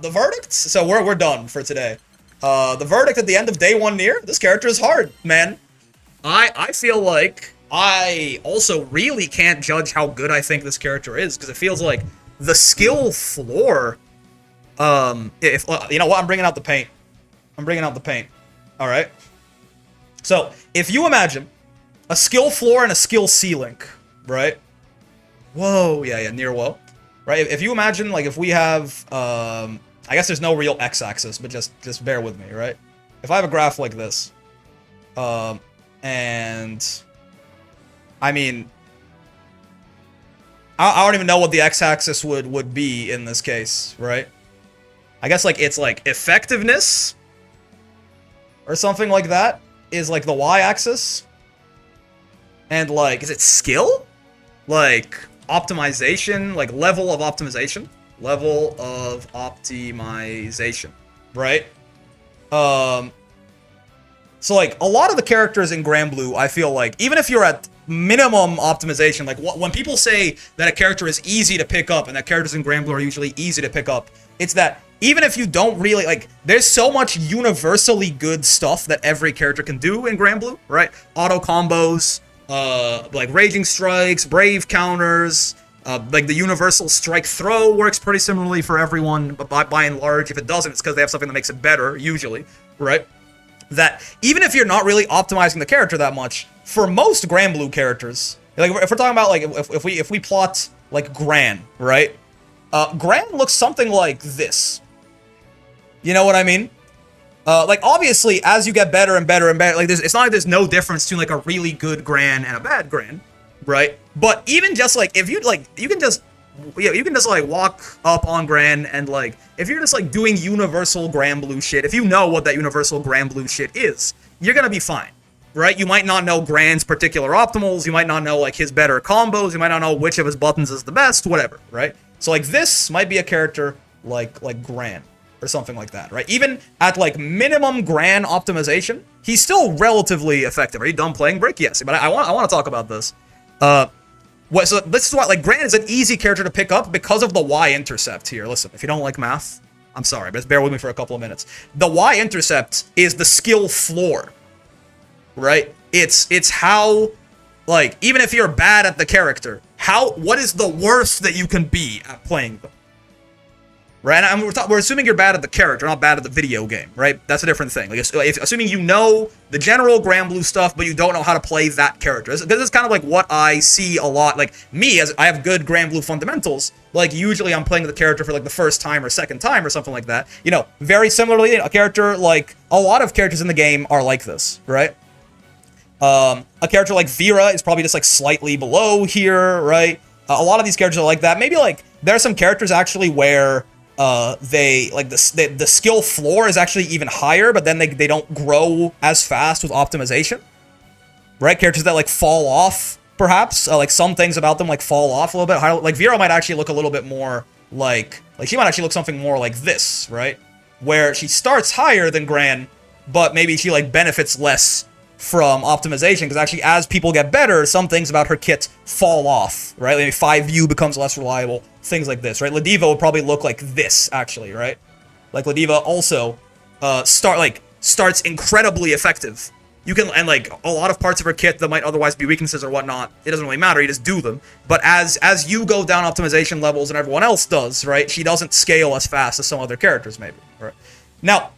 the verdict. So we're done for today. The verdict at the end of day 1 Nier. This character is hard, man. I feel like I also really can't judge how good I think this character is because it feels like the skill floor. If you know what, I'm bringing out the paint. All right. So if you imagine a skill floor and a skill ceiling, right? Whoa, yeah, near whoa. Right? If you imagine, like, if we have, I guess there's no real x-axis, but just bear with me, right? If I have a graph like this, and, I mean, I don't even know what the x-axis would be in this case, right? I guess, like, it's, like, effectiveness, or something like that, is, like, the y-axis. And, like, is it skill? Like, optimization, like, level of optimization. Level of optimization, right? So, like, a lot of the characters in Granblue, I feel like, even if you're at minimum optimization, like, when people say that a character is easy to pick up, and that characters in Granblue are usually easy to pick up, it's that even if you don't really, like, there's so much universally good stuff that every character can do in Granblue, right? Auto combos, like, raging strikes, brave counters, like, the universal strike throw works pretty similarly for everyone, but by and large, if it doesn't, it's because they have something that makes it better, usually, right? That even if you're not really optimizing the character that much, for most Granblue characters, like, if we're talking about, like, if we plot, like, Gran, right? Gran looks something like this. You know what I mean? Like, obviously, as you get better and better and better, like, it's not like there's no difference between, like, a really good Gran and a bad Gran, right? But even just, like, if you, like, you can just, like, walk up on Gran and, like, if you're just, like, doing universal Granblue shit, if you know what that universal Granblue shit is, you're gonna be fine, right? You might not know Gran's particular optimals, you might not know, like, his better combos, you might not know which of his buttons is the best, whatever, right? So, like, this might be a character like Gran, or something like that, right? Even at, like, minimum Gran optimization, he's still relatively effective. Are you done playing, Brick? Yes, but I want to talk about this. So this is why, like, Gran is an easy character to pick up because of the y-intercept here. Listen, if you don't like math, I'm sorry, but just bear with me for a couple of minutes. The y-intercept is the skill floor, right? It's how, like, even if you're bad at the character, what is the worst that you can be at playing them? Right? And we're assuming you're bad at the character, not bad at the video game, right? That's a different thing. Like, assuming you know the general Granblue stuff, but you don't know how to play that character. This is kind of like what I see a lot. Like, me, as I have good Granblue fundamentals, like, usually I'm playing the character for, like, the first time or second time or something like that. You know, very similarly, a character, like, a lot of characters in the game are like this, right? A character like Vera is probably just, like, slightly below here, right? A lot of these characters are like that. Maybe, like, there are some characters actually where they, like, the skill floor is actually even higher, but then they don't grow as fast with optimization, right? Characters that, like, fall off, perhaps, like, some things about them, like, fall off a little bit. Like, Vera might actually look a little bit more like she might actually look something more like this, right? Where she starts higher than Gran, but maybe she, like, benefits less from optimization, because actually as people get better, some things about her kit fall off, right? Maybe 5U becomes less reliable, things like this, right? Ladiva would probably look like this, actually, right? Like, Ladiva also starts incredibly effective. You can, and, like, a lot of parts of her kit that might otherwise be weaknesses or whatnot, it doesn't really matter, you just do them. But as you go down optimization levels and everyone else does, right, she doesn't scale as fast as some other characters, maybe, right? Now,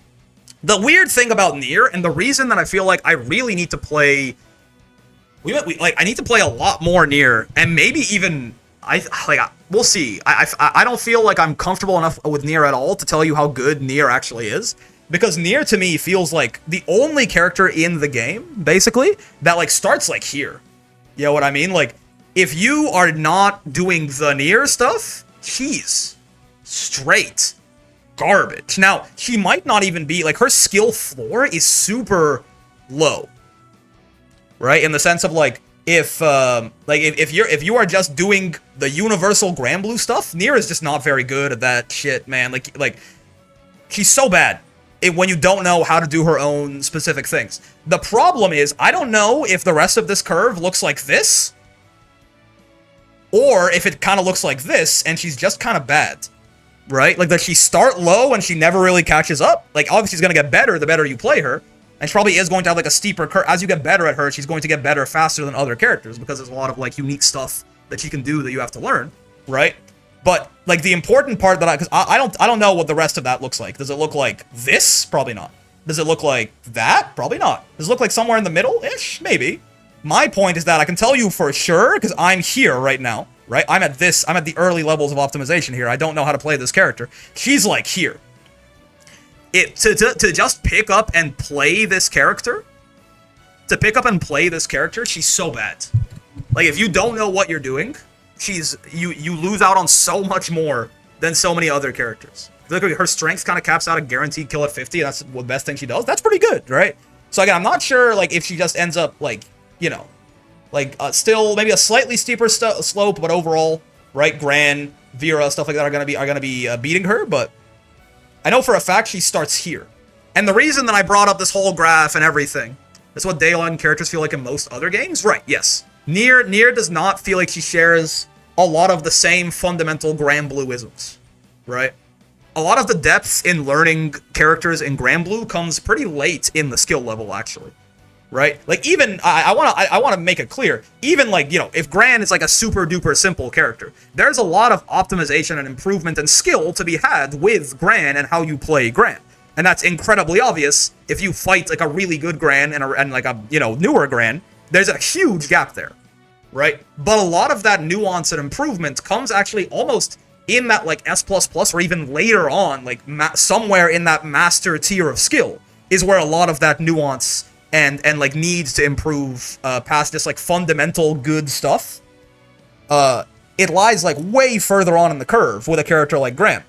the weird thing about Nier, and the reason that I feel like I really need to play, I need to play a lot more Nier, and maybe even, we'll see. I don't feel like I'm comfortable enough with Nier at all to tell you how good Nier actually is, because Nier to me feels like the only character in the game, basically, that, like, starts, like, here. You know what I mean? Like, if you are not doing the Nier stuff, she's straight garbage. Now, she might not even be, like, her skill floor is super low, right? In the sense of, like, if you are just doing the universal Granblue stuff, Nier is just not very good at that shit, man. Like she's so bad when you don't know how to do her own specific things. The problem is, I don't know if the rest of this curve looks like this, or if it kind of looks like this, and she's just kind of bad. right? Like, does she start low and she never really catches up? Like, obviously she's gonna get better the better you play her, and she probably is going to have like a steeper curve. As you get better at her, she's going to get better faster than other characters because there's a lot of like unique stuff that she can do that you have to learn, right? But like the important part that because I don't know what the rest of that looks like. Does it look like this? Probably not. Does it look like that? Probably not. Does it look like somewhere in the middle-ish? Maybe. My point is that I can tell you for sure, because I'm here right now, right? I'm at the early levels of optimization here. I don't know how to play this character. She's like here. To just pick up and play this character, she's so bad. Like, if you don't know what you're doing, you lose out on so much more than so many other characters. Look, her strength kind of caps out a guaranteed kill at 50. That's the best thing she does. That's pretty good, right? So again, I'm not sure like if she just ends up like, you know, like still maybe a slightly steeper slope, but overall, right? Gran, Vera, stuff like that are gonna be beating her. But I know for a fact she starts here. And the reason that I brought up this whole graph and everything, that's what day 11 characters feel like in most other games, right? Yes, Nier does not feel like she shares a lot of the same fundamental Granblue-isms, right? A lot of the depth in learning characters in Granblue comes pretty late in the skill level, actually, right? Like, even, I want to make it clear, even, like, you know, if Gran is, like, a super-duper simple character, there's a lot of optimization and improvement and skill to be had with Gran and how you play Gran. And that's incredibly obvious if you fight, like, a really good Gran and like, a, you know, newer Gran. There's a huge gap there, right? But a lot of that nuance and improvement comes actually almost in that like S++ or even later on, like somewhere in that master tier of skill is where a lot of that nuance and like needs to improve past just like fundamental good stuff. It lies like way further on in the curve with a character like Gran.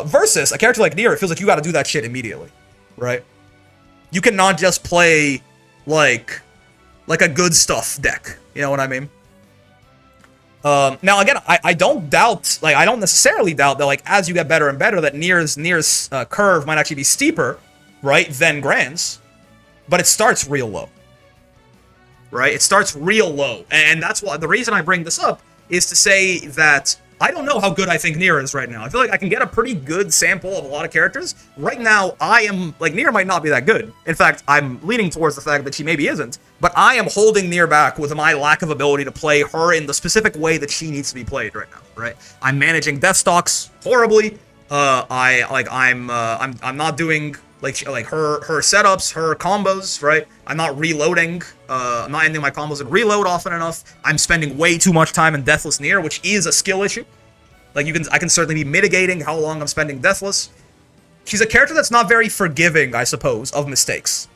Versus a character like Nier, it feels like you got to do that shit immediately, right? You cannot just play like a good stuff deck. You know what I mean? Now again, I don't doubt, like I don't necessarily doubt that like as you get better and better that Nier's curve might actually be steeper, right, than Gran's, but it starts real low, right? It starts real low, and that's why the reason I bring this up is to say that I don't know how good I think Nier is right now. I feel like I can get a pretty good sample of a lot of characters. Right now, I am, like, Nier might not be that good. In fact, I'm leaning towards the fact that she maybe isn't, but I am holding Nier back with my lack of ability to play her in the specific way that she needs to be played right now, right? I'm managing death stocks horribly. I'm not doing like her setups, her combos, right? I'm not reloading. I'm not ending my combos in reload often enough. I'm spending way too much time in Deathless Nier, which is a skill issue. Like I can certainly be mitigating how long I'm spending Deathless. She's a character that's not very forgiving, I suppose, of mistakes.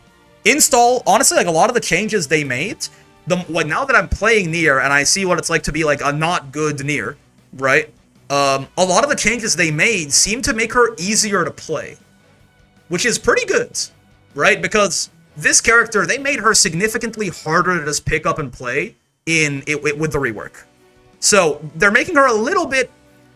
Install, honestly, like a lot of the changes they made, now that I'm playing Nier and I see what it's like to be like a not good Nier, right? A lot of the changes they made seem to make her easier to play, which is pretty good, right? Because this character, they made her significantly harder to just pick up and play with the rework. So they're making her a little bit,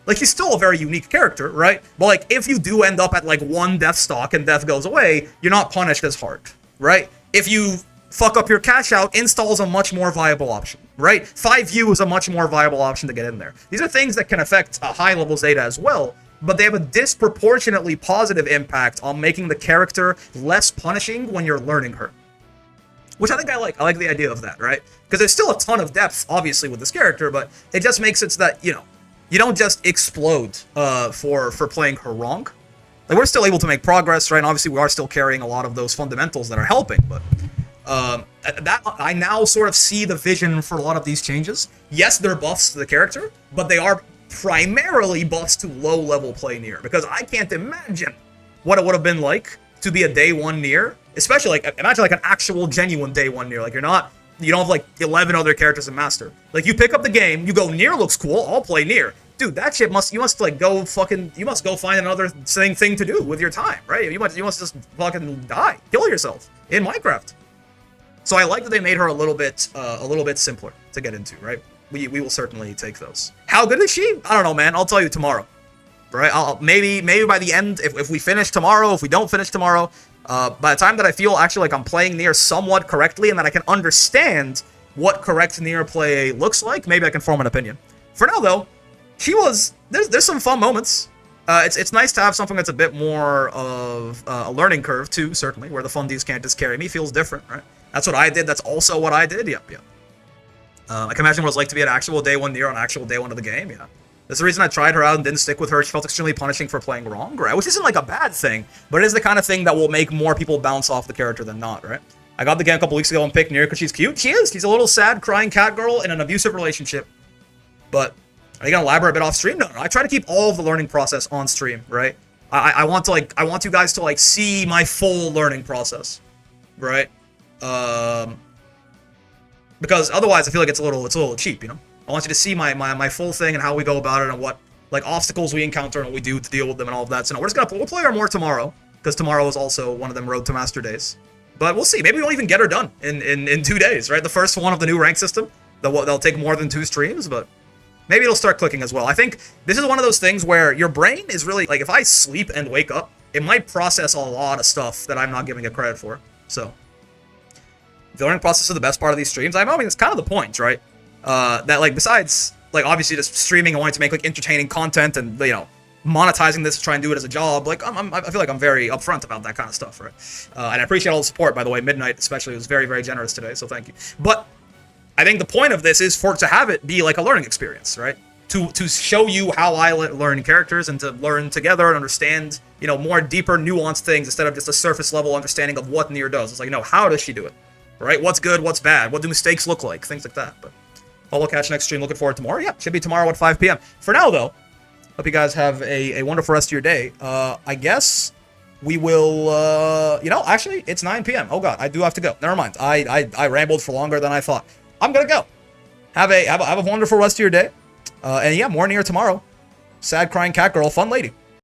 like she's still a very unique character, right? But like if you do end up at like one death stock and death goes away, you're not punished as hard, right? If you fuck up your cash out, install is a much more viable option, right? 5U is a much more viable option to get in there. These are things that can affect high level Zeta as well, but they have a disproportionately positive impact on making the character less punishing when you're learning her. Which I think I like. I like the idea of that, right? Because there's still a ton of depth, obviously, with this character, but it just makes it so that, you know, you don't just explode for playing her wrong. Like, we're still able to make progress, right? And obviously, we are still carrying a lot of those fundamentals that are helping, but that I now sort of see the vision for a lot of these changes. Yes, they're buffs to the character, but they are primarily buffs to low-level play Nier, because I can't imagine what it would have been like to be a day 1 Nier, especially like imagine like an actual genuine day 1 Nier. Like you don't have like 11 other characters in Master. Like you pick up the game, you go Nier looks cool, I'll play Nier. Dude, that shit you must go find another thing to do with your time, right? You must just fucking die, kill yourself in Minecraft. So I like that they made her a little bit simpler to get into, right? We will certainly take those. How good is she? I don't know, man. I'll tell you tomorrow, right? Maybe by the end, if we finish tomorrow, if we don't finish tomorrow, by the time that I feel actually like I'm playing Nier somewhat correctly and that I can understand what correct Nier play looks like, maybe I can form an opinion. For now, though, there's some fun moments. It's nice to have something that's a bit more of a learning curve too. Certainly, where the fundies can't just carry me feels different, right? That's what I did. That's also what I did. Yep. I can imagine what it's like to be an actual day one Nier on actual day one of the game. Yeah. That's the reason I tried her out and didn't stick with her. She felt extremely punishing for playing wrong, right? Which isn't like a bad thing, but it is the kind of thing that will make more people bounce off the character than not, right? I got the game a couple weeks ago and picked Nier because she's cute. She is. She's a little sad, crying cat girl in an abusive relationship. But are you gonna elaborate a bit off stream? No. I try to keep all of the learning process on stream, right? I want you guys to see my full learning process, right? Because otherwise I feel like it's a little cheap, you know? I want you to see my full thing and how we go about it and what obstacles we encounter and what we do to deal with them and all of that. So no, we'll play her more tomorrow, because tomorrow is also one of them Road to Master days. But we'll see. Maybe we won't even get her done in 2 days, right? The first one of the new rank system. They'll take more than 2 streams, but maybe it'll start clicking as well. I think this is one of those things where your brain is really, if I sleep and wake up, it might process a lot of stuff that I'm not giving it credit for. So the learning process is the best part of these streams. I mean, it's kind of the point, right? That besides obviously just streaming and wanting to make entertaining content and monetizing this to try and do it as a job, I feel like I'm very upfront about that kind of stuff, right? And I appreciate all the support, by the way. Midnight especially was very, very generous today, so thank you. But I think the point of this is to have it be like a learning experience, right? To show you how I learn characters and to learn together and understand, more deeper, nuanced things instead of just a surface level understanding of what Nier does. It's how does she do it, right? What's good, what's bad, what do mistakes look like, things like that. But I'll catch next stream. Looking forward to tomorrow. Yeah, should be tomorrow at 5 p.m. For now, though, hope you guys have a wonderful rest of your day. I guess we will, actually, it's 9 p.m. Oh, God, I do have to go. Never mind. I rambled for longer than I thought. I'm going to go. Have a wonderful rest of your day. And yeah, more Nier tomorrow. Sad crying cat girl, fun lady.